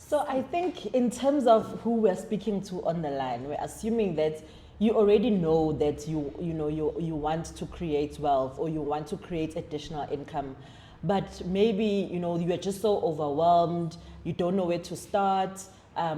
So I think in terms of who we're speaking to on the line, we're assuming that you already know that you want to create wealth or you want to create additional income, but maybe you are just so overwhelmed, you don't know where to start,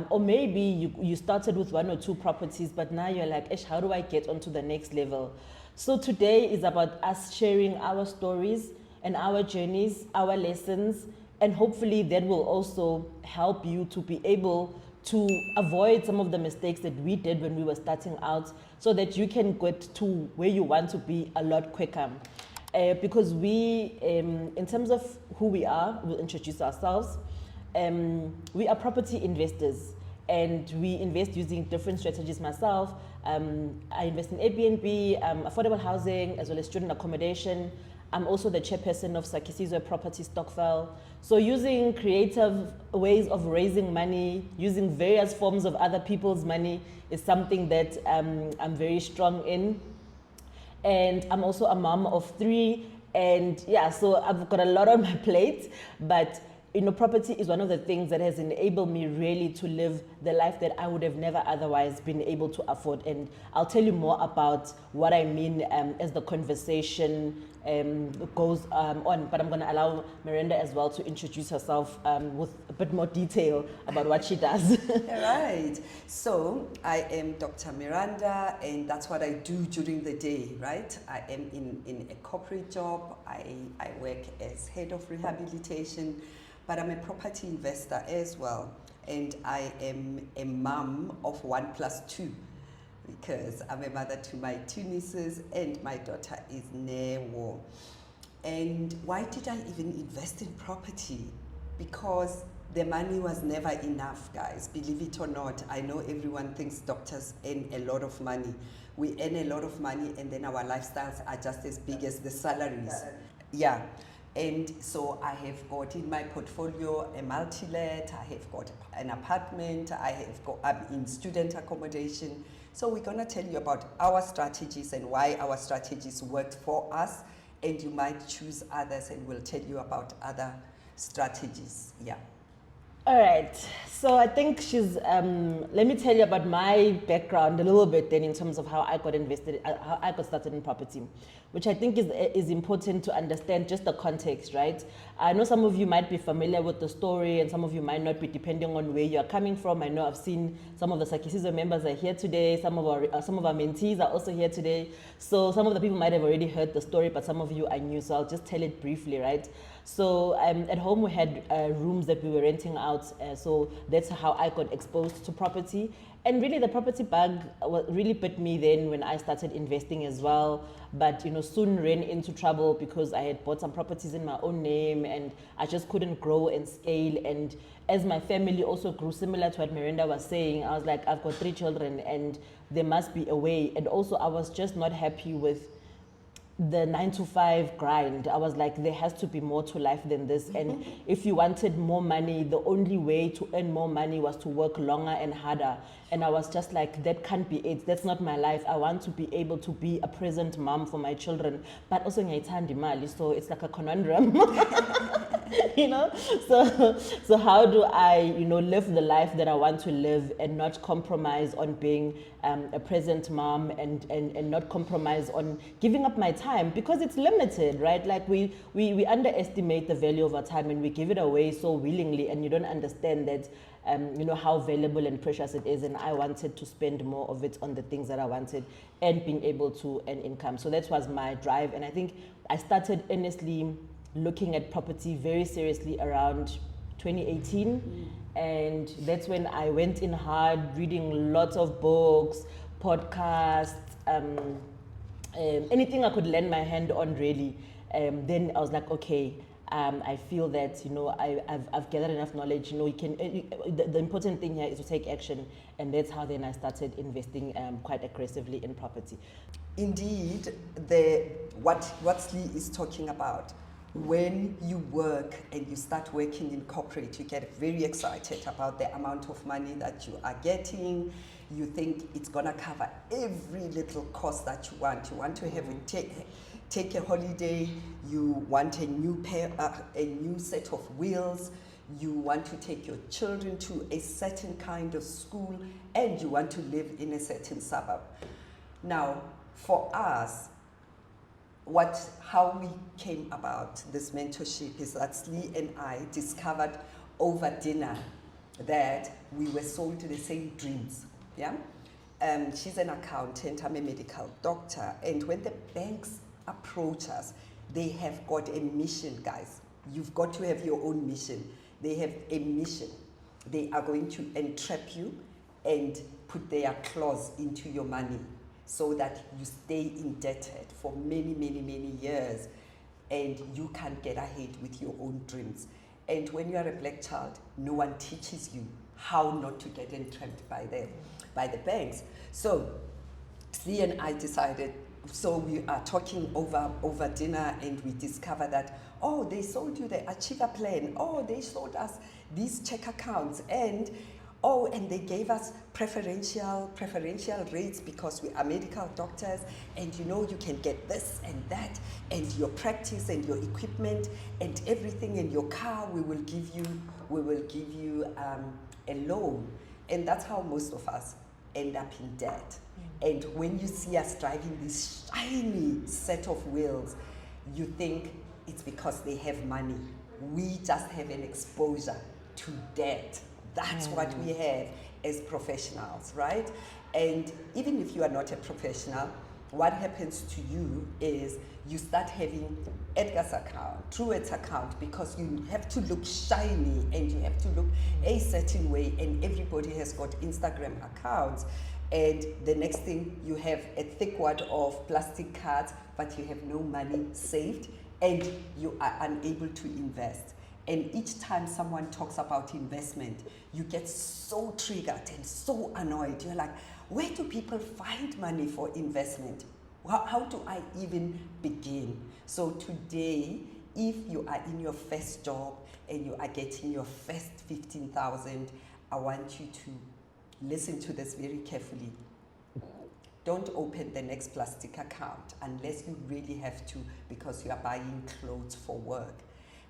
or maybe you started with one or two properties, but now you're like, Ish, how do I get onto the next level? So today is about us sharing our stories and our journeys, our lessons, and hopefully that will also help you to be able to avoid some of the mistakes that we did when we were starting out, so that you can get to where you want to be a lot quicker. Because we, in terms of who we are, we'll introduce ourselves. We are property investors and we invest using different strategies. Myself, I invest in Airbnb, affordable housing, as well as student accommodation. I'm also the chairperson of Sakisizwe Property Stokvel. So using creative ways of raising money, using various forms of other people's money is something that I'm very strong in. And I'm also a mom of 3. And yeah, so I've got a lot on my plate, but property is one of the things that has enabled me really to live the life that I would have never otherwise been able to afford. And I'll tell you more about what I mean as the conversation goes on. But I'm going to allow Miranda as well to introduce herself with a bit more detail about what she does. All right. So I am Dr. Miranda, and that's what I do during the day, right? I am in a corporate job. I work as head of rehabilitation, but I'm a property investor as well. And I am a mom of 1+2 because I'm a mother to my 2 nieces and my daughter is Newo. And why did I even invest in property? Because the money was never enough, guys. Believe it or not, I know everyone thinks doctors earn a lot of money. We earn a lot of money and then our lifestyles are just as big as the salaries. Yeah. And so I have got in my portfolio a multi-let, I have got an apartment, I'm in student accommodation. So we're gonna tell you about our strategies and why our strategies worked for us, and you might choose others and we'll tell you about other strategies. Yeah. All right, so I think let me tell you about my background a little bit then in terms of how I got how I got started in property, which I think is important to understand just the context, right? I know some of you might be familiar with the story and some of you might not be, depending on where you're coming from. I know I've seen some of the Sakisizwe members are here today, some of our mentees are also here today. So some of the people might have already heard the story, but some of you are new, so I'll just tell it briefly, right? So at home we had rooms that we were renting out, so that's how I got exposed to property. And really the property bug really bit me then when I started investing as well, but soon ran into trouble because I had bought some properties in my own name and I just couldn't grow and scale. And as my family also grew, similar to what Miranda was saying, I was like, I've got 3 children and there must be a way. And also I was just not happy with the 9-to-5 grind. I was like, there has to be more to life than this. And if you wanted more money, the only way to earn more money was to work longer and harder. And I was just like, that can't be it. That's not my life. I want to be able to be a present mom for my children, but also ngiyayithanda imali. So it's like a conundrum. So how do I live the life that I want to live and not compromise on being a present mom and not compromise on giving up my time, because it's limited, right? Like we underestimate the value of our time and we give it away so willingly, and you don't understand that how valuable and precious it is. And I wanted to spend more of it on the things that I wanted and being able to earn income. So that was my drive. And I think I started earnestly looking at property very seriously around 2018. And that's when I went in hard, reading lots of books, podcasts, anything I could lend my hand on really. Then I was like, okay, I feel that I've gathered enough knowledge. The important thing here is to take action, and that's how then I started investing quite aggressively in property. Indeed, what Sli is talking about. When you work and you start working in corporate, you get very excited about the amount of money that you are getting. You think it's gonna cover every little cost that you want. You want to have take a holiday. You want a new set of wheels. you want to take your children to a certain kind of school, and you want to live in a certain suburb. Now, for us, how we came about this mentorship is that Sli and I discovered over dinner that we were sold the same dreams. Yeah, she's an accountant, I'm a medical doctor, and when the banks approach us, they have got a mission, guys. You've got to have your own mission. They have a mission. They are going to entrap you and put their claws into your money so that you stay indebted for many, many, many years, and you can't get ahead with your own dreams. And when you are a black child, no one teaches you how not to get entrapped by the banks. So Sli and I decided, so we are talking over dinner, and we discover that, oh, they sold you the Achiever plan. Oh, they sold us these check accounts, and they gave us preferential rates because we are medical doctors, and you can get this and that, and your practice and your equipment and everything, and your car, we will give you a loan. And that's how most of us end up in debt. And when you see us driving this shiny set of wheels, you think it's because they have money. We just have an exposure to debt. That's what we have as professionals, right? And even if you are not a professional, what happens to you is you start having Edgar's account, Truett's account, because you have to look shiny and you have to look a certain way, and everybody has got Instagram accounts. And the next thing, you have a thick wad of plastic cards, but you have no money saved, and you are unable to invest. And each time someone talks about investment, you get so triggered and so annoyed. You're like, where do people find money for investment? How do I even begin? So today, if you are in your first job and you are getting your first 15,000, I want you to listen to this very carefully. Don't open the next plastic account unless you really have to, because you are buying clothes for work.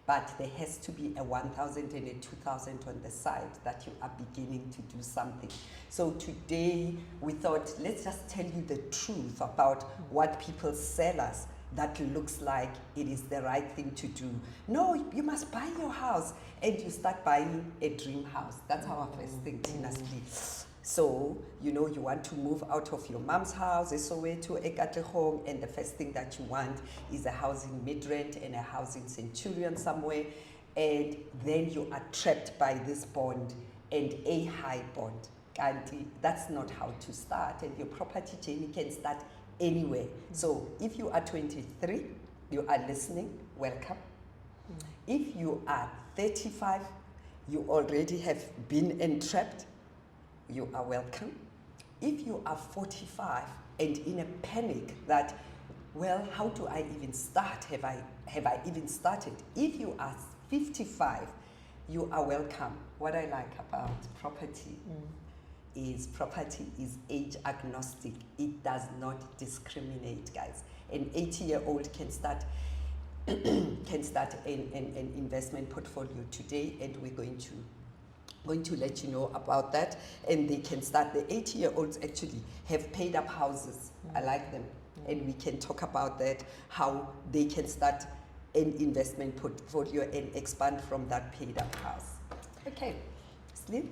But there has to be a 1,000 and a 2,000 on the side that you are beginning to do something. So today we thought, let's just tell you the truth about what people sell us that looks like it is the right thing to do. No, you must buy your house, and you start buying a dream house. That's our first thing, Tina Sli. So, you want to move out of your mom's house, Soweto, Ekatlehong, and the first thing that you want is a house in Midrand and a house in Centurion somewhere, and then you are trapped by this bond and a high bond. And that's not how to start, and your property journey can start anywhere. So if you are 23, you are listening, welcome. If you are 35, you already have been entrapped, you are welcome. If you are 45 and in a panic that, well, how do I even start? Have I even started? If you are 55, you are welcome. What I like about property is age agnostic. It does not discriminate, guys. An 80-year-old can start an investment portfolio today, and we're going to let you know about that. And they can start, the 80-year-olds actually have paid up houses. I like them. And we can talk about that, how they can start an investment portfolio and expand from that paid up house. Okay, Sli?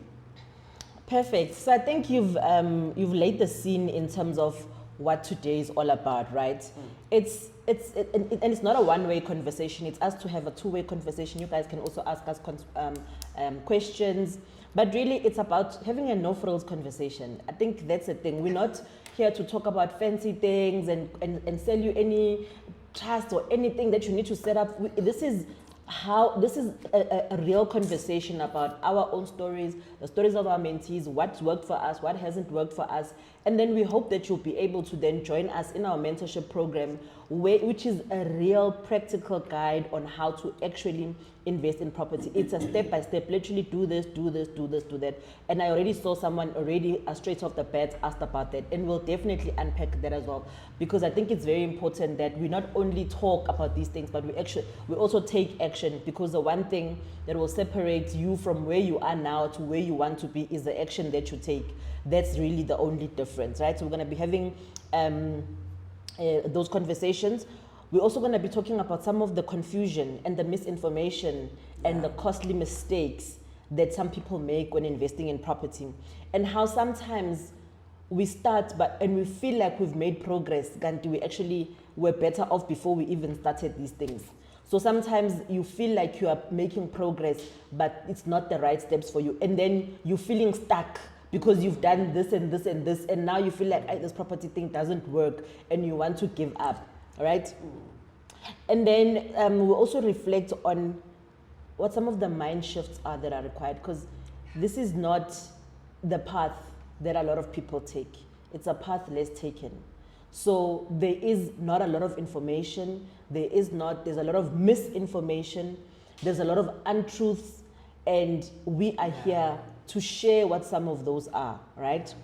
Perfect. So I think you've laid the scene in terms of what today is all about, right? And it's not a one-way conversation. It's us to have a two-way conversation. You guys can also ask us questions, but really it's about having a no-frills conversation. I think that's the thing. We're not here to talk about fancy things and sell you any trust or anything that you need to set up. This is a real conversation about our own stories, the stories of our mentees, what's worked for us, what hasn't worked for us, And then we hope that you'll be able to then join us in our mentorship program, which is a real practical guide on how to actually invest in property. It's a step-by-step, literally do this, do this, do this, do that. And I already saw someone already straight off the bat asked about that. And we'll definitely unpack that as well. Because I think it's very important that we not only talk about these things, but we also take action. Because the one thing that will separate you from where you are now to where you want to be is the action that you take. That's really the only difference, right? So we're going to be having those conversations. We're also going to be talking about some of the confusion and the misinformation and the costly mistakes that some people make when investing in property, and how sometimes we start and we feel like we've made progress, and we actually were better off before we even started these things. So sometimes you feel like you are making progress, but it's not the right steps for you, and then you're feeling stuck because you've done this and this and this, and now you feel like this property thing doesn't work and you want to give up, right? And then we'll also reflect on what some of the mind shifts are that are required, because this is not the path that a lot of people take. It's a path less taken. So there is not a lot of information, there's a lot of misinformation, there's a lot of untruths, and we are here to share what some of those are, right?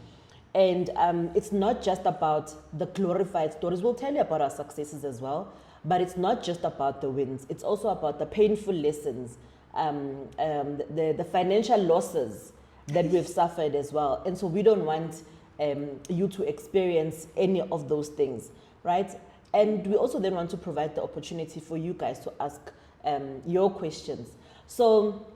And it's not just about the glorified stories. We'll tell you about our successes as well, but it's not just about the wins. It's also about the painful lessons, the financial losses that we've suffered as well. And so we don't want you to experience any of those things, right? And we also then want to provide the opportunity for you guys to ask your questions. So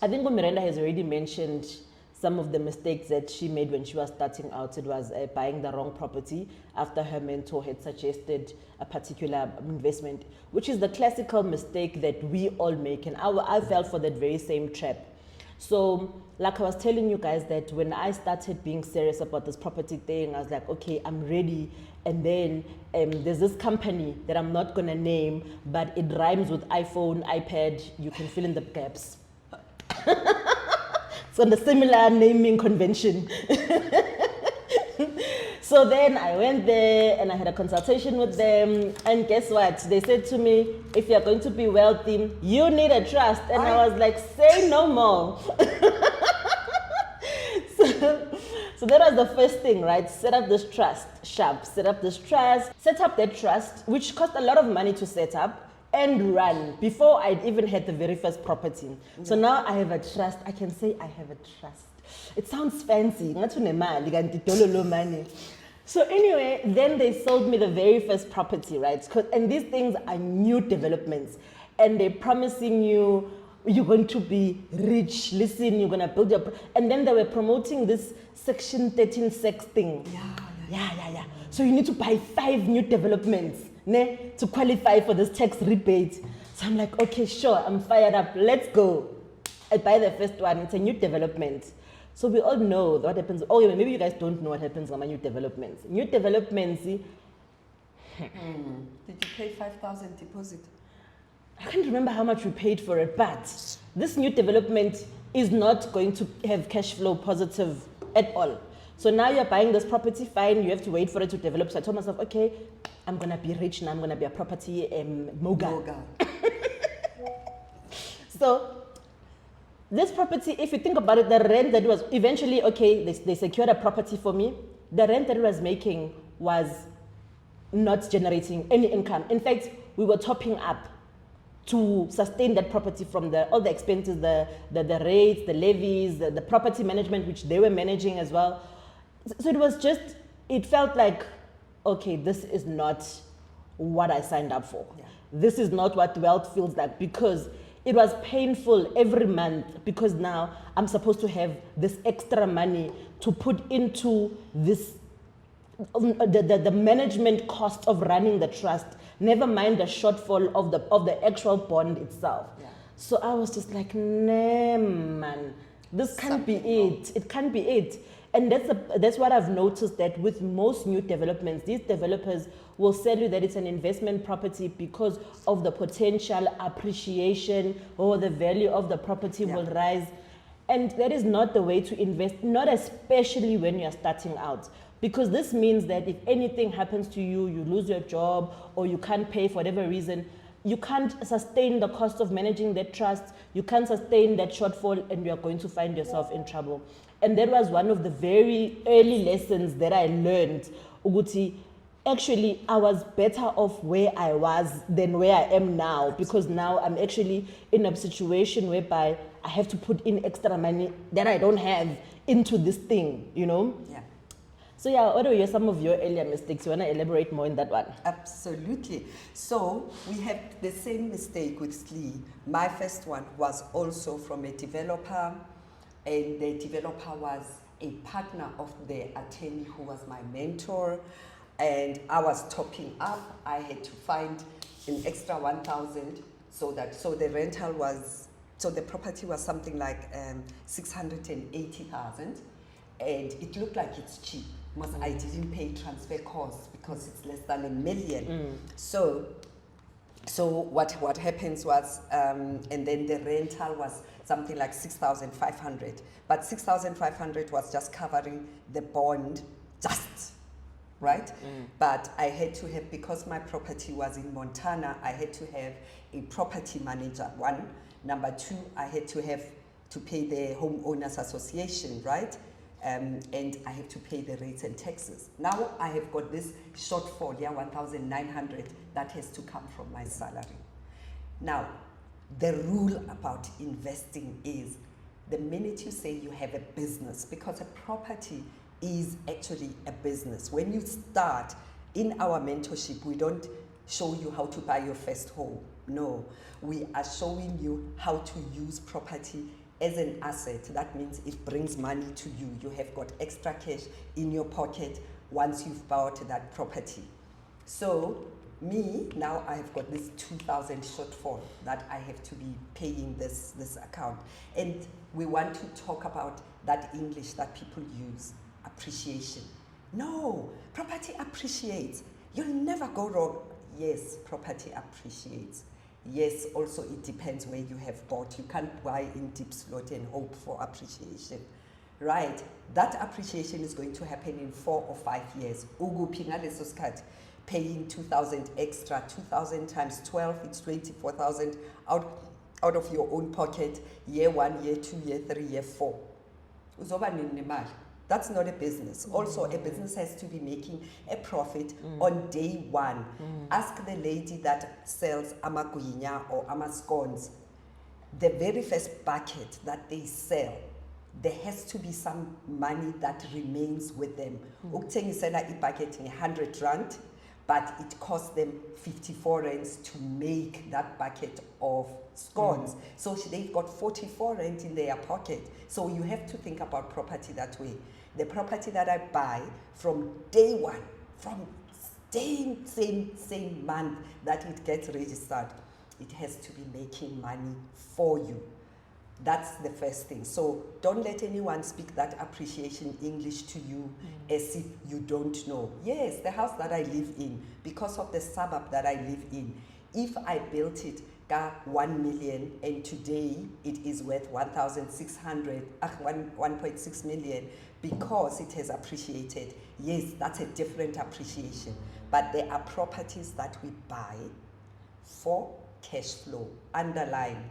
I think Miranda has already mentioned some of the mistakes that she made when she was starting out. It was buying the wrong property after her mentor had suggested a particular investment, which is the classical mistake that we all make. And I fell for that very same trap. So like I was telling you guys, that when I started being serious about this property thing, I was like, okay, I'm ready. And then there's this company that I'm not going to name, but it rhymes with iPhone, iPad. You can fill in the gaps. It's on the similar naming convention. So then I went there and I had a consultation with them, and guess what? They said to me, if you're going to be wealthy, you need a trust. And I was like, say no more. So that was the first thing, right? Set up this trust, set up that trust, which cost a lot of money to set up and run before I'd even had the very first property. So now I have a trust. I can say I have a trust. It sounds fancy. Money. So anyway, then they sold me the very first property, right? And these things are new developments, and they're promising you you're going to be rich. Listen, you're going to build your... And then they were promoting this Section 13 sex thing. Yeah. So you need to buy 5 new developments to qualify for this tax rebate. So I'm like, okay, sure, I'm fired up. Let's go. I buy the first one. It's a new development. So we all know what happens. Oh, yeah, maybe you guys don't know what happens on my new developments. New developments. Did you pay 5,000 deposit? I can't remember how much we paid for it, but this new development is not going to have cash flow positive at all. So now you're buying this property, fine, you have to wait for it to develop. So I told myself, okay, I'm going to be rich now, I'm going to be a property mogul. So this property, if you think about it, the rent that was eventually, okay, they secured a property for me. The rent that it was making was not generating any income. In fact, we were topping up to sustain that property from all the expenses, the rates, the levies, the property management, which they were managing as well. So it felt like, okay, this is not what I signed up for. Yeah. This is not what wealth feels like, because it was painful every month, because now I'm supposed to have this extra money to put into this, the management cost of running the trust, never mind the shortfall of the actual bond itself. Yeah. So I was just like, nah, man, this can't be it. It can't be it. And that's what I've noticed, that with most new developments, these developers will sell you that it's an investment property because of the potential appreciation, or the value of the property will rise. And that is not the way to invest, not especially when you're starting out. Because this means that if anything happens to you, you lose your job, or you can't pay for whatever reason, you can't sustain the cost of managing that trust, you can't sustain that shortfall, and you are going to find yourself in trouble. And that was one of the very early lessons that I learned. Uguti, actually, I was better off where I was than where I am now, because now I'm actually in a situation whereby I have to put in extra money that I don't have into this thing, you know? Yeah. So yeah, what are some of your earlier mistakes? You want to elaborate more in that one? Absolutely. So we had the same mistake with Sli. My first one was also from a developer, and the developer was a partner of the attorney who was my mentor, and I was topping up. I had to find an extra 1,000 so the rental was, so the property was something like 680,000, and it looked like it's cheap. I didn't pay transfer costs because it's less than $1 million. So what happens was, and then the rental was something like 6,500. But 6,500 was just covering the bond, right? But I had to have, because my property was in Montana, I had to have a property manager, one. Number two, I had to have to pay the homeowners association, right? And I have to pay the rates and taxes. Now I have got this shortfall, 1,900, that has to come from my salary. Now, the rule about investing is the minute you say you have a business, because a property is actually a business. When you start in our mentorship, we don't show you how to buy your first home. No, we are showing you how to use property as an asset. That means it brings money to you. You have got extra cash in your pocket once you've bought that property. So me, now I have got this 2,000 shortfall that I have to be paying this account. And we want to talk about that English that people use, appreciation. No, property appreciates. You'll never go wrong. Yes, property appreciates. Yes, also it depends where you have bought. You can't buy in deep slot and hope for appreciation, right? That appreciation is going to happen in 4 or 5 years. Paying 2,000 extra, 2,000 times 12, it's 24,000 out of your own pocket, year 1, year 2, year 3, year 4. That's not a business. Also, a business has to be making a profit on day 1. Ask the lady that sells amaguinya or amascones. The very first bucket that they sell, there has to be some money that remains with them. Ukuthengisela ibucket 100 rand, but it costs them 54 rands to make that bucket of scones. So they've got 44 rand in their pocket. So you have to think about property that way. The property that I buy from day 1, from same month that it gets registered, it has to be making money for you. That's the first thing. So don't let anyone speak that appreciation English to you as if you don't know. Yes, the house that I live in, because of the suburb that I live in, if I built it 1 million and today it is worth 1.6 million because it has appreciated, yes, that's a different appreciation. But there are properties that we buy for cash flow, underline,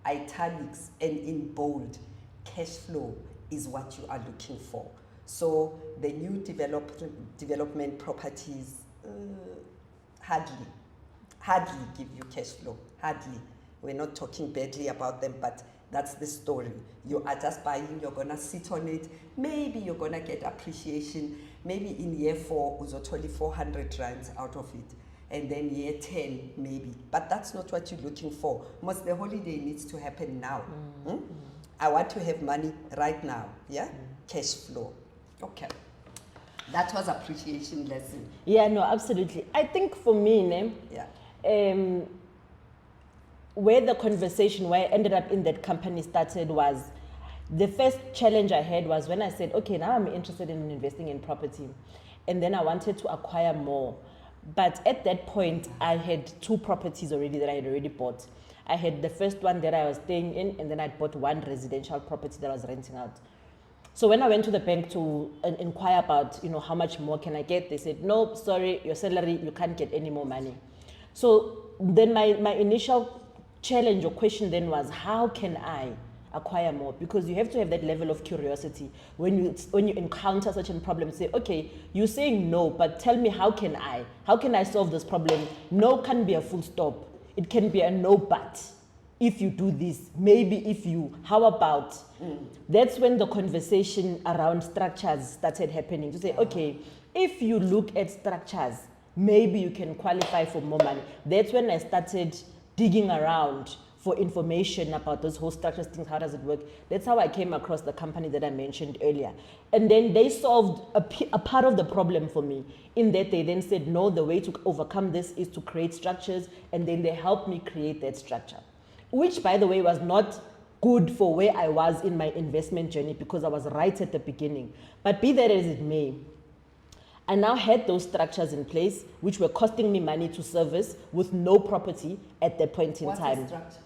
italics, and in bold. Cash flow is what you are looking for. So the new development properties hardly give you cash flow, hardly. We're not talking badly about them, but that's the story. You are just buying, you're gonna sit on it, maybe you're gonna get appreciation, maybe in year 4, uzotoli 400 rands out of it, and then year 10 maybe, but that's not what you're looking for. Most the holiday needs to happen now. I want to have money right now, yeah? Cash flow. Okay. That was appreciation lesson. Yeah, no, absolutely. I think for me, where the conversation, where I ended up in that company started was, the first challenge I had was when I said, okay, now I'm interested in investing in property. And then I wanted to acquire more. But at that point, I had 2 properties already that I had already bought. I had the first one that I was staying in, and then I bought 1 residential property that I was renting out. So when I went to the bank to inquire about, how much more can I get, they said, no, sorry, your salary, you can't get any more money. So then my initial challenge or question then was, how can I acquire more? Because you have to have that level of curiosity when you encounter such a problem. Say, okay, you're saying no, but tell me, how can I solve this problem? No can be a full stop. It can be a no but. If you do this, maybe if you, how about? That's when the conversation around structures started happening. To say, okay, if you look at structures, maybe you can qualify for more money. That's when I started digging around for information about those whole structures things. How does it work? That's how I came across the company that I mentioned earlier. And then they solved a part of the problem for me, in that they then said, no, the way to overcome this is to create structures. And then they helped me create that structure, which, by the way, was not good for where I was in my investment journey, because I was right at the beginning. But be that as it may, I now had those structures in place, which were costing me money to service with no property at that point in time. What's a structure?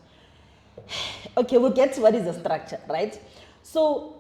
Okay, we'll get to what is a structure, right? So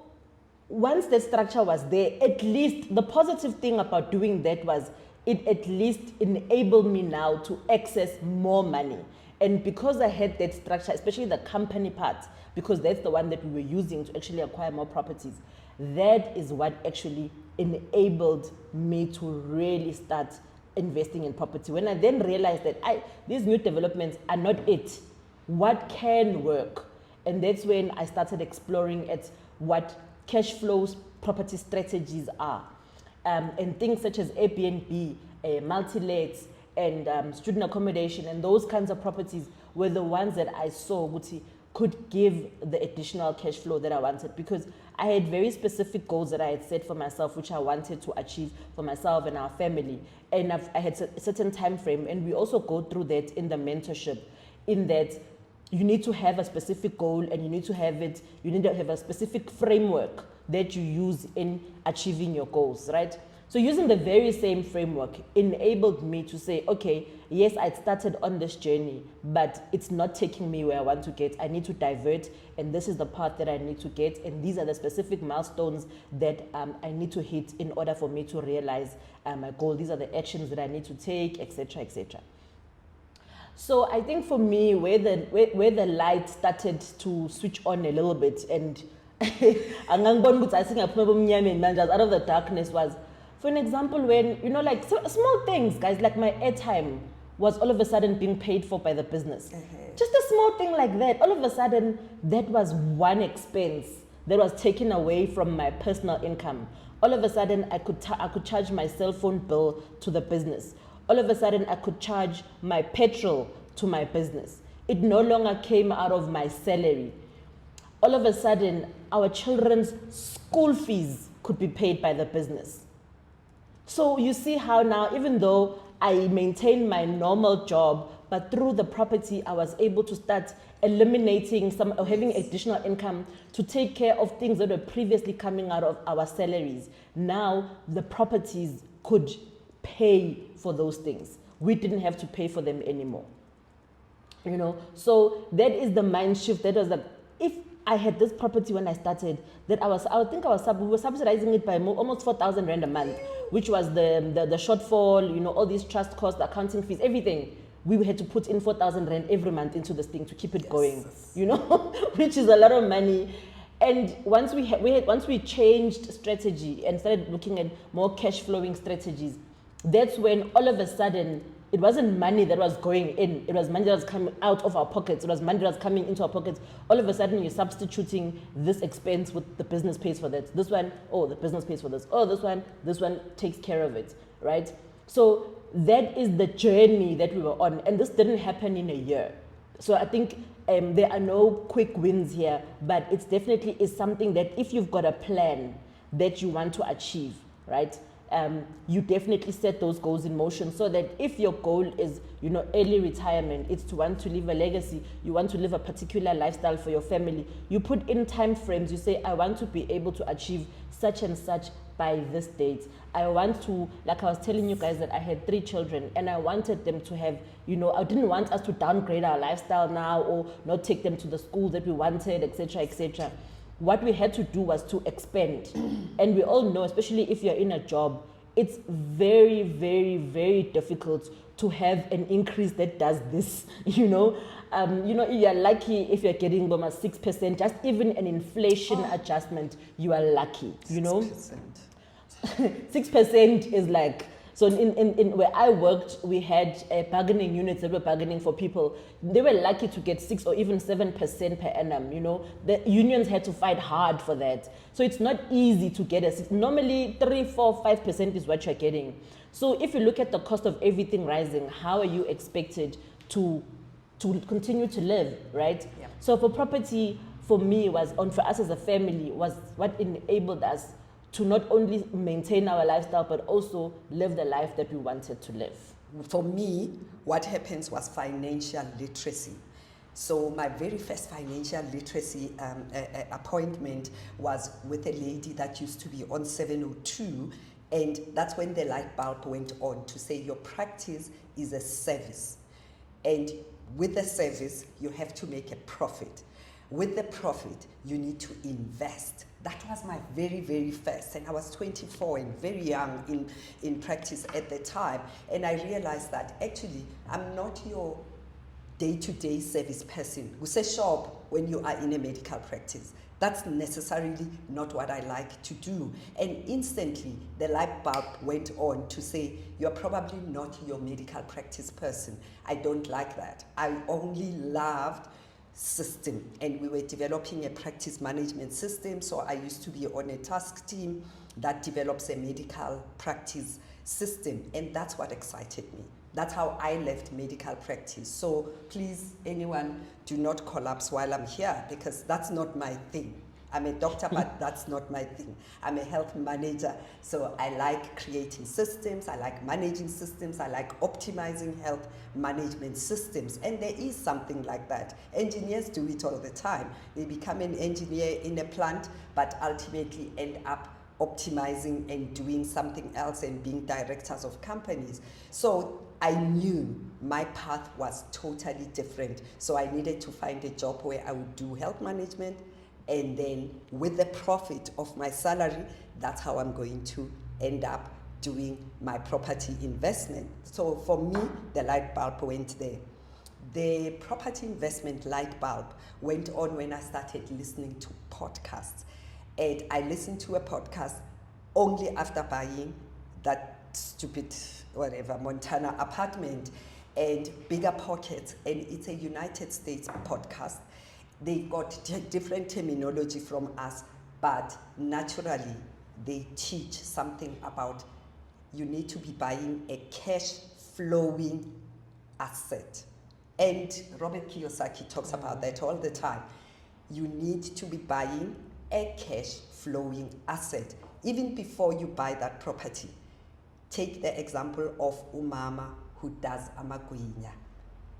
once the structure was there, at least the positive thing about doing that was it at least enabled me now to access more money. And because I had that structure, especially the company part, because that's the one that we were using to actually acquire more properties, that is what actually enabled me to really start investing in property. When I then realized that these new developments are not it, what can work? And that's when I started exploring at what cash flows property strategies are. And things such as Airbnb, multi-lets, and student accommodation, and those kinds of properties were the ones that I saw could give the additional cash flow that I wanted, because I had very specific goals that I had set for myself, which I wanted to achieve for myself and our family. And I had a certain time frame, and we also go through that in the mentorship, in that you need to have a specific goal, and you need to have a specific framework that you use in achieving your goals, right? So using the very same framework enabled me to say, okay, yes, I started on this journey, but it's not taking me where I want to get. I need to divert, and this is the path that I need to get, and these are the specific milestones that I need to hit in order for me to realize my goal. These are the actions that I need to take, etc., etc. So I think for me, where the light started to switch on a little bit, and I think out of the darkness was, for an example, when, like small things, guys, like my airtime was all of a sudden being paid for by the business. Just a small thing like that. All of a sudden, that was one expense that was taken away from my personal income. All of a sudden, I could charge my cell phone bill to the business. All of a sudden, I could charge my petrol to my business. It no longer came out of my salary. All of a sudden, our children's school fees could be paid by the business. So you see how now, even though I maintained my normal job, but through the property, I was able to start eliminating some, or having additional income to take care of things that were previously coming out of our salaries. Now, the properties could pay for those things. We didn't have to pay for them anymore. So that is the mind shift. That was like, if I had this property when I started, that we were subsidizing it by almost 4,000 rand a month, which was the shortfall, all these trust costs, accounting fees, everything. We had to put in 4,000 rand every month into this thing to keep it going, which is a lot of money. And once we changed strategy and started looking at more cash flowing strategies, that's when all of a sudden, it wasn't money that was going in. It was money that was coming out of our pockets. It was money that was coming into our pockets. All of a sudden, you're substituting this expense with the business pays for that. This one, the business pays for this. Oh, this one takes care of it, right? So that is the journey that we were on. And this didn't happen in a year. So I think there are no quick wins here, but it's definitely is something that if you've got a plan that you want to achieve, right? You definitely set those goals in motion, so that if your goal is, early retirement, it's to want to leave a legacy, you want to live a particular lifestyle for your family, you put in time frames. You say, I want to be able to achieve such and such by this date. I want to, like I was telling you guys, that I had 3 children, and I wanted them to have, I didn't want us to downgrade our lifestyle now, or not take them to the school that we wanted, etc., etc. what we had to do was to expand. And we all know, especially if you're in a job, it's very, very, very difficult to have an increase that does this, you're lucky if you're getting 6%, just even an inflation adjustment, you are lucky, 6%. 6% is like, so in where I worked, we had bargaining units that were bargaining for people. They were lucky to get 6 or even 7% per annum, The unions had to fight hard for that. So it's not easy to get a 6. Normally 3, 4, 5% is what you're getting. So if you look at the cost of everything rising, how are you expected to continue to live, right? Yeah. So for property, for me, for us as a family, was what enabled us to not only maintain our lifestyle, but also live the life that we wanted to live. For me, what happens was financial literacy. So my very first financial literacy appointment was with a lady that used to be on 702, and that's when the light bulb went on to say your practice is a service. And with the service, you have to make a profit. With the profit, you need to invest. That was my very, very first. And I was 24 and very young in practice at the time. And I realized that actually, I'm not your day-to-day service person who says shop when you are in a medical practice. That's necessarily not what I like to do. And instantly, the light bulb went on to say, you're probably not your medical practice person. I don't like that. I only loved system, and we were developing a practice management system. So I used to be on a task team that develops a medical practice system, and that's what excited me. That's how I left medical practice. So please, anyone, do not collapse while I'm here, because that's not my thing. I'm a doctor, but that's not my thing. I'm a health manager, so I like creating systems, I like managing systems, I like optimizing health management systems, and there is something like that. Engineers do it all the time. They become an engineer in a plant, but ultimately end up optimizing and doing something else and being directors of companies. So I knew my path was totally different. So I needed to find a job where I would do health management, and then with the profit of my salary, that's how I'm going to end up doing my property investment. So for me, the light bulb went there. The property investment light bulb went on when I started listening to podcasts. And I listened to a podcast only after buying that stupid, Montana apartment and Bigger Pockets. And it's a United States podcast. They got different terminology from us, but naturally they teach something about you need to be buying a cash flowing asset. And Robert Kiyosaki talks about that all the time. You need to be buying a cash flowing asset even before you buy that property. Take the example of Umama who does amagwinya.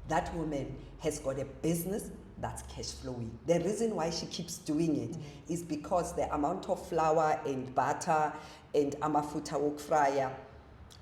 That woman has got a business that's cash flowing. The reason why she keeps doing it is because the amount of flour and butter and amafuta wok fryer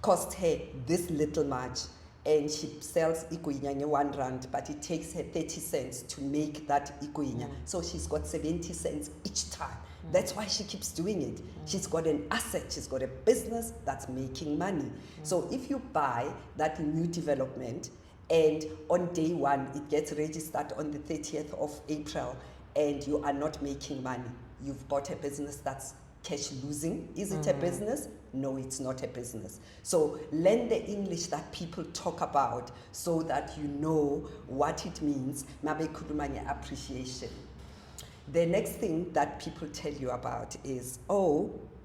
cost her this little much, and she sells iguinya 1 rand, but it takes her 30 cents to make that iguinya. So she's got 70 cents each time. That's why she keeps doing it. She's got an asset, she's got a business that's making money. So if you buy that new development, and on day one, it gets registered on the 30th of April, and you are not making money. You've bought a business that's cash losing. Is it a business? No, it's not a business. So learn the English that people talk about so that you know what it means. Mabe kulumanya appreciation. The next thing that people tell you about is, I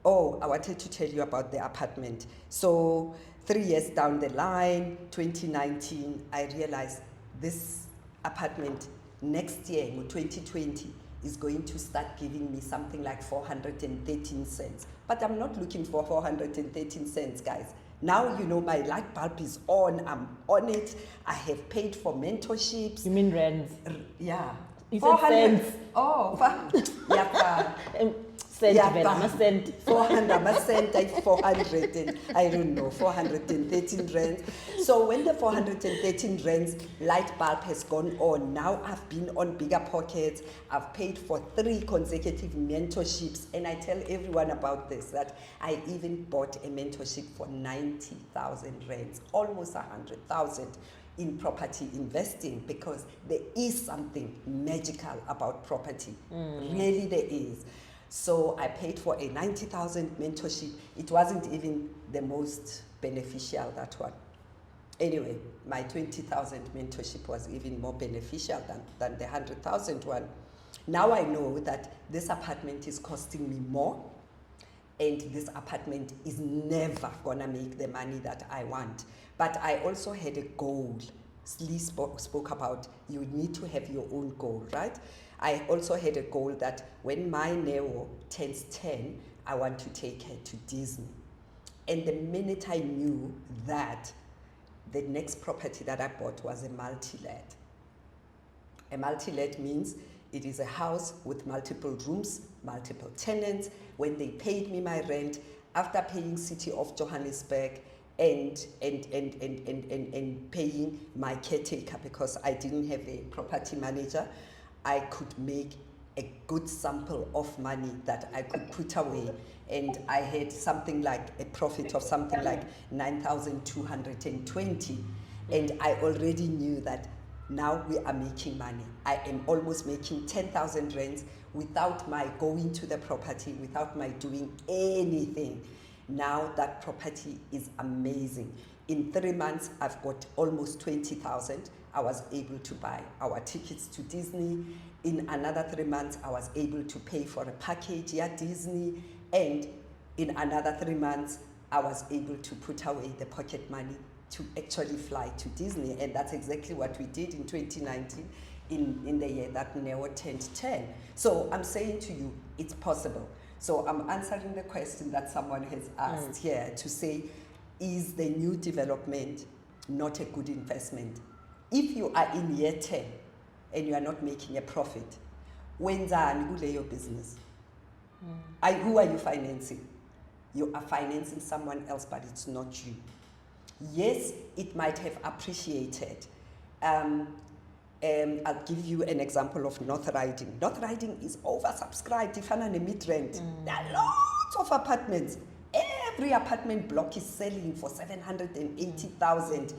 wanted to tell you about the apartment. So 3 years down the line, 2019, I realized this apartment next year, in 2020, is going to start giving me something like 413 cents. But I'm not looking for 413 cents, guys. Now you know my light bulb is on, I'm on it. I have paid for mentorships. You mean rands? Yeah. You said cents. Oh, yeah. send Yeah, vele, ama send. 400, I must send like 400 and I don't know, 413 rands. So when the 413 rands light bulb has gone on, now I've been on Bigger Pockets. I've paid for 3 consecutive mentorships, and I tell everyone about this, that I even bought a mentorship for 90,000 rands, almost 100,000 in property investing, because there is something magical about property. Really there is. So I paid for a 90,000 mentorship. It wasn't even the most beneficial, that one. Anyway, my 20,000 mentorship was even more beneficial than the 100,000 one. Now I know that this apartment is costing me more, and this apartment is never gonna make the money that I want. But I also had a goal. Sli spoke about you need to have your own goal, right? I also had a goal that when my Neo turns 10, I want to take her to Disney. And the minute I knew that, the next property that I bought was a multi-let. A multi-let means it is a house with multiple rooms, multiple tenants. When they paid me my rent, after paying City of Johannesburg and paying my caretaker, because I didn't have a property manager, I could make a good sample of money that I could put away. And I had something like a profit of something like 9,220. And I already knew that now we are making money. I am almost making 10,000 rands without my going to the property, without my doing anything. Now that property is amazing. In 3 months, I've got almost 20,000. I was able to buy our tickets to Disney. In another 3 months, I was able to pay for a package at Disney. And in another 3 months, I was able to put away the pocket money to actually fly to Disney. And that's exactly what we did in 2019, in the year that Neo turned 10. So I'm saying to you, it's possible. So I'm answering the question that someone has asked here to say, is the new development not a good investment? If you are in year 10 and you are not making a profit, wenzani kuleyo business? Who are you financing? You are financing someone else, but it's not you. Yes, it might have appreciated. I'll give you an example of North Riding. North Riding is oversubscribed. If I'm mid-rent, there are lots of apartments. Every apartment block is selling for 780,000,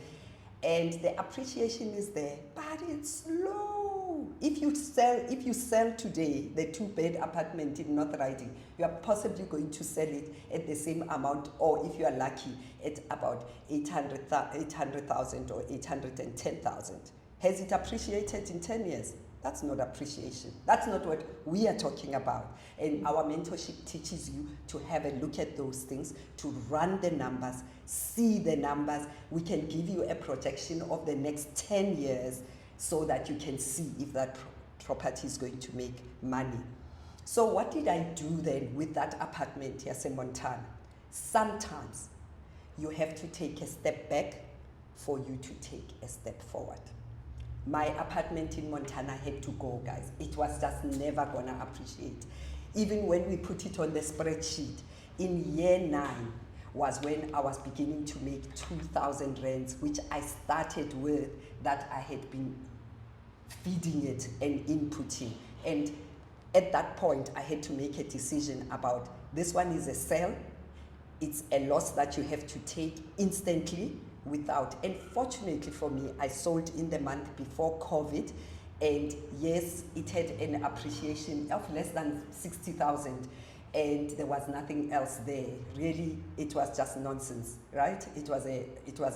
and the appreciation is there, but it's low. If you sell today the 2-bed apartment in North Riding, you are possibly going to sell it at the same amount, or if you are lucky, at about 800,000 or 810,000. Has it appreciated in 10 years? That's not appreciation. That's not what we are talking about. And our mentorship teaches you to have a look at those things, to run the numbers, see the numbers. We can give you a projection of the next 10 years so that you can see if that property is going to make money. So what did I do then with that apartment here in Montana? Sometimes you have to take a step back for you to take a step forward. My apartment in Montana had to go, guys. It was just never gonna appreciate. Even when we put it on the spreadsheet, in year 9 was when I was beginning to make 2,000 rands, which I started with, that I had been feeding it and inputting. And at that point, I had to make a decision about, this one is a sell. It's a loss that you have to take instantly, without. And fortunately for me, I sold in the month before COVID, and yes, it had an appreciation of less than 60,000, and there was nothing else there. Really, it was just nonsense, right? It was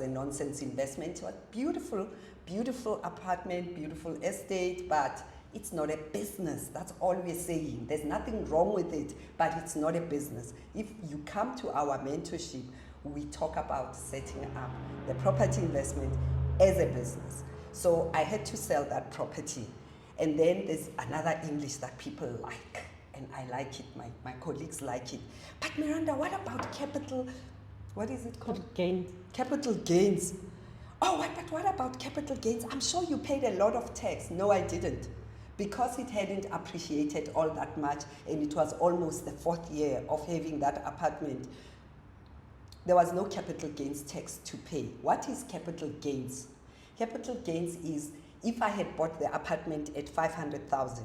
a nonsense investment. It was beautiful, beautiful apartment, beautiful estate, but it's not a business. That's all we're saying. There's nothing wrong with it, but it's not a business. If you come to our mentorship, we talk about setting up the property investment as a business. So I had to sell that property. And then there's another English that people like, and I like it, my colleagues like it. But Miranda, what about capital, what is it called? Gains. Capital gains. Oh, but what about capital gains? I'm sure you paid a lot of tax. No, I didn't. because it hadn't appreciated all that much, and it was almost the 4th year of having that apartment, there was no capital gains tax to pay. What is capital gains? Capital gains is if I had bought the apartment at 500,000,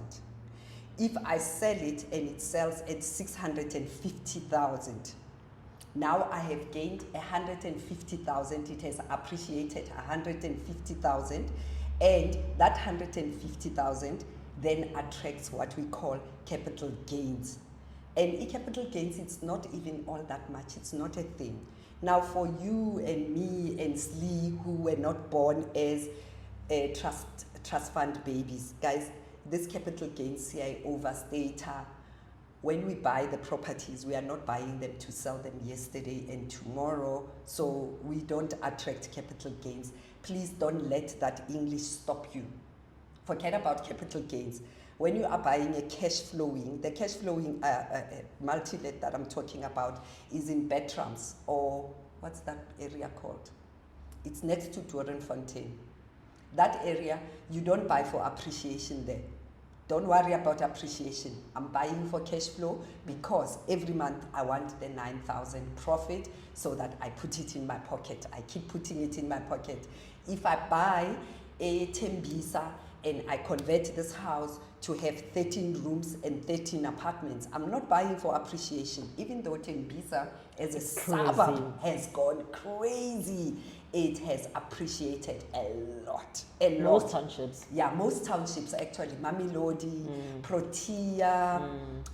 if I sell it and it sells at 650,000, now I have gained 150,000. It has appreciated 150,000, and that 150,000 then attracts what we call capital gains. And in capital gains, it's not even all that much. It's not a thing. Now, for you and me and Sli, who were not born as trust fund babies, guys, this capital gains here overstater. When we buy the properties, we are not buying them to sell them yesterday and tomorrow, so we don't attract capital gains. Please don't let that English stop you. Forget about capital gains. When you are buying a cash flowing, the cash flowing multi-let that I'm talking about is in Bertrams, or what's that area called? It's next to Doornfontein. That area, you don't buy for appreciation there. Don't worry about appreciation. I'm buying for cash flow because every month I want the 9,000 profit so that I put it in my pocket. I keep putting it in my pocket. If I buy a Tembisa and I convert this house to have 13 rooms and 13 apartments, I'm not buying for appreciation. Even though Tembisa as a suburb has gone crazy, it has appreciated a lot. Most townships. Yeah, most townships actually. Mamelodi, Protea,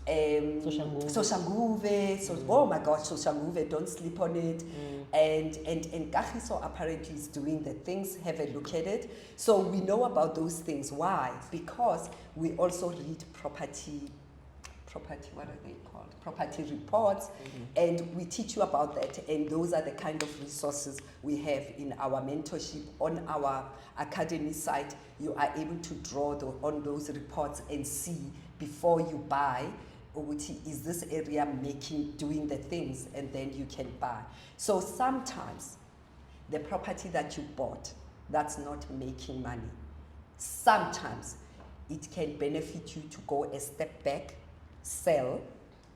Soshanguve. Oh my gosh, Soshanguve, don't sleep on it. And Kagiso apparently is doing the things. Have a look at it. So we know about those things. Why? Because we also read property, what are they called? Property reports, and we teach you about that, and those are the kind of resources we have in our mentorship. On our academy site, you are able to draw on those reports and see before you buy, is this area doing the things, and then you can buy. So sometimes the property that you bought, that's not making money. Sometimes it can benefit you to go a step back, sell,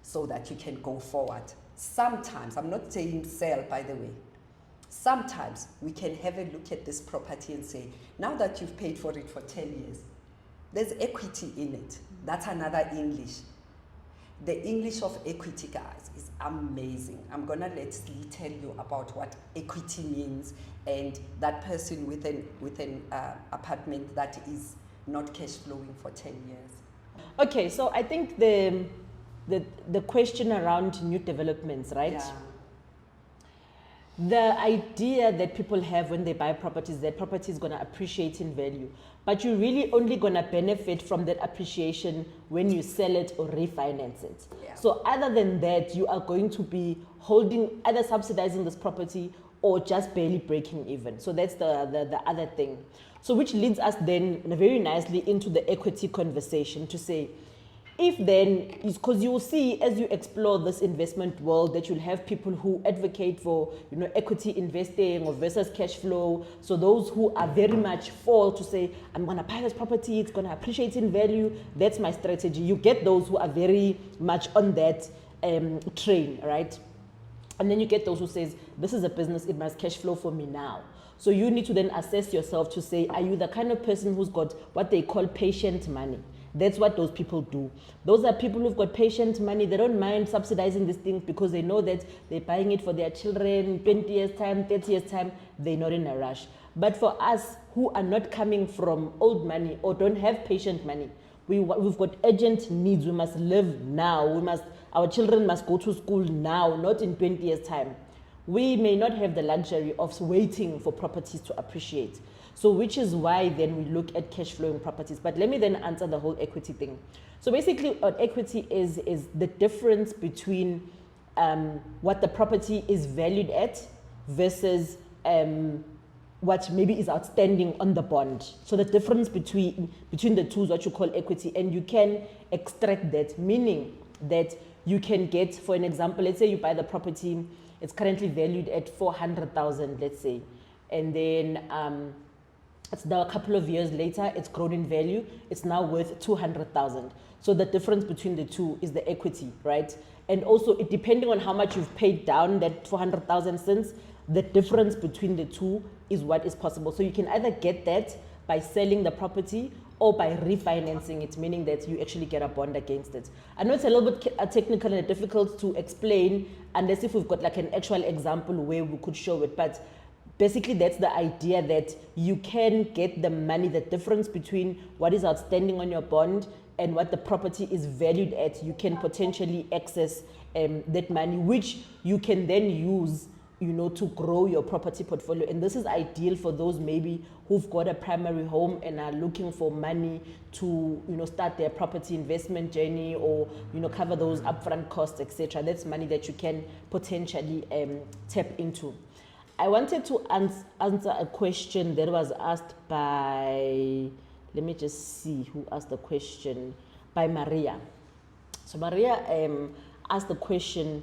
so that you can go forward. Sometimes, I'm not saying sell, by the way, sometimes we can have a look at this property and say, now that you've paid for it for 10 years, there's equity in it. That's another English. The English of equity, guys, is amazing. I'm gonna let Sli tell you about what equity means, and that person with an apartment that is not cash flowing for 10 years. Okay, so I think the question around new developments, right? Yeah. The idea that people have when they buy properties, that property is going to appreciate in value, but you're really only going to benefit from that appreciation when you sell it or refinance it. Yeah. So other than that, you are going to be either subsidizing this property or just barely breaking even. So that's the other thing. So which leads us then very nicely into the equity conversation to say, if then, because you will see as you explore this investment world that you'll have people who advocate for equity investing or versus cash flow. So those who are very much for to say, I'm going to buy this property, it's going to appreciate in value, that's my strategy. You get those who are very much on that train, right? And then you get those who says, this is a business, it must cash flow for me now. So you need to then assess yourself to say, are you the kind of person who's got what they call patient money? That's what those people do. Those are people who've got patient money. They don't mind subsidizing these things because they know that they're buying it for their children, 20 years time, 30 years time, they're not in a rush. But for us who are not coming from old money or don't have patient money, we've got urgent needs. We must live now. Our children must go to school now, not in 20 years time. We may not have the luxury of waiting for properties to appreciate. So which is why then we look at cash flowing properties. But let me then answer the whole equity thing. So basically equity is the difference between what the property is valued at versus what maybe is outstanding on the bond. So the difference between the two is what you call equity, and you can extract that, meaning that you can get, for an example, let's say you buy the property, it's currently valued at 400,000, let's say, and then It's now a couple of years later, it's grown in value. It's now worth 200,000. So the difference between the two is the equity, right? And also, it depending on how much you've paid down that 400,000 since, the difference between the two is what is possible. So you can either get that by selling the property or by refinancing it, meaning that you actually get a bond against it. I know it's a little bit technical and difficult to explain unless if we've got like an actual example where we could show it, but basically that's the idea, that you can get the money, the difference between what is outstanding on your bond and what the property is valued at. You can potentially access that money, which you can then use, to grow your property portfolio. And this is ideal for those maybe who've got a primary home and are looking for money to, start their property investment journey, or, cover those upfront costs, etc. That's money that you can potentially tap into. I wanted to answer a question that was asked by, let me just see who asked the question, by Maria. So Maria asked the question,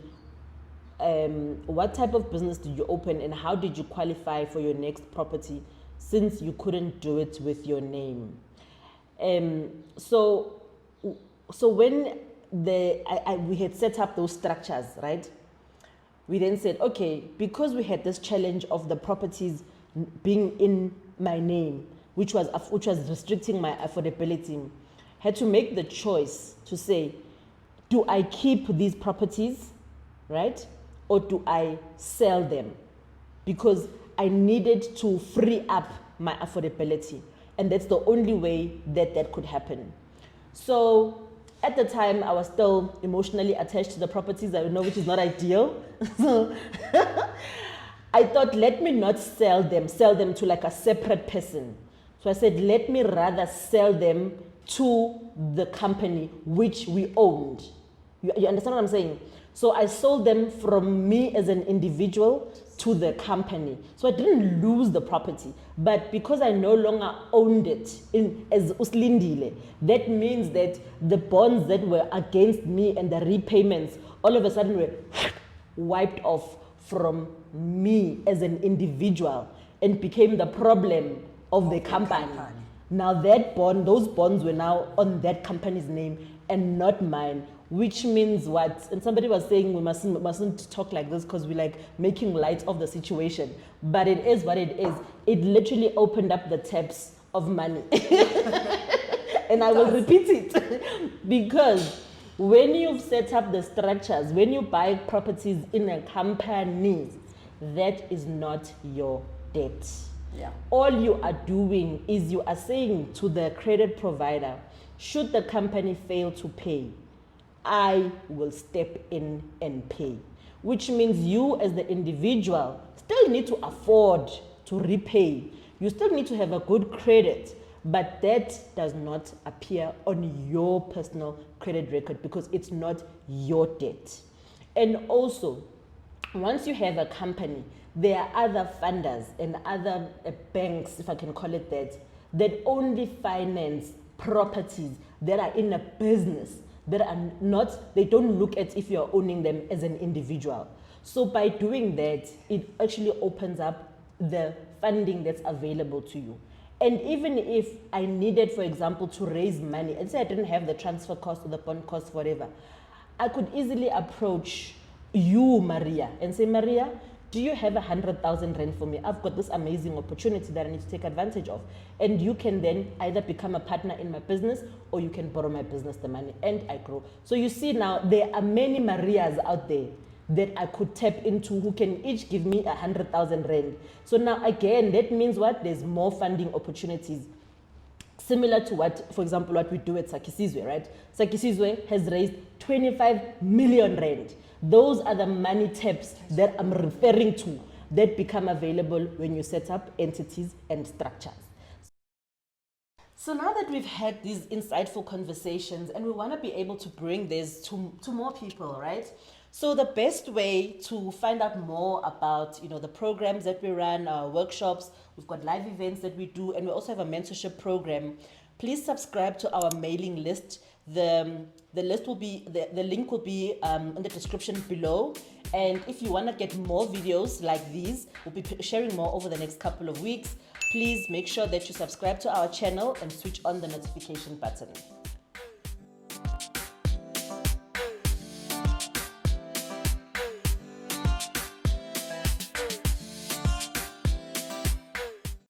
what type of business did you open and how did you qualify for your next property since you couldn't do it with your name? So when we had set up those structures, right? We then said, okay, because we had this challenge of the properties being in my name, which was restricting my affordability, had to make the choice to say, do I keep these properties, right? Or do I sell them? Because I needed to free up my affordability. And that's the only way that could happen. So at the time, I was still emotionally attached to the properties, I know, which is not ideal. So I thought, let me not sell them to like a separate person. So I said, let me rather sell them to the company which we owned. You understand what I'm saying? So I sold them from me as an individual to the company. So I didn't lose the property, but because I no longer owned it as Uslindile, that means that the bonds that were against me and the repayments all of a sudden were wiped off from me as an individual and became the problem of the company. Now those bonds were now on that company's name and not mine. Which means what? And somebody was saying we mustn't talk like this because we're like making light of the situation. But it is what it is. It literally opened up the taps of money. And I will repeat it. Because when you've set up the structures, when you buy properties in a company, that is not your debt. Yeah. All you are doing is you are saying to the credit provider, should the company fail to pay, I will step in and pay. Which means you as the individual still need to afford to repay. You still need to have a good credit, but that does not appear on your personal credit record because it's not your debt. And also, once you have a company, there are other funders and other banks, if I can call it that only finance properties that are in a business, that are not, they don't look at if you're owning them as an individual. So by doing that, it actually opens up the funding that's available to you. And even if I needed, for example, to raise money, and say I didn't have the transfer cost or the bond cost, whatever, I could easily approach you, Maria, and say, Maria, do you have 100,000 rand for me? I've got this amazing opportunity that I need to take advantage of. And you can then either become a partner in my business or you can borrow my business the money and I grow. So you see now, there are many Marias out there that I could tap into who can each give me 100,000 rand. So now again, that means what? There's more funding opportunities. Similar to what, for example, what we do at Sakisizwe, right? Sakisizwe has raised 25 million rand. Those are the money taps that I'm referring to that become available when you set up entities and structures. So now that we've had these insightful conversations and we want to be able to bring this to more people, right? So the best way to find out more about, the programs that we run, our workshops, we've got live events that we do, and we also have a mentorship program. Please subscribe to our mailing list. The list will be, the link will be in the description below. And if you want to get more videos like these, we'll be sharing more over the next couple of weeks. Please make sure that you subscribe to our channel and switch on the notification button.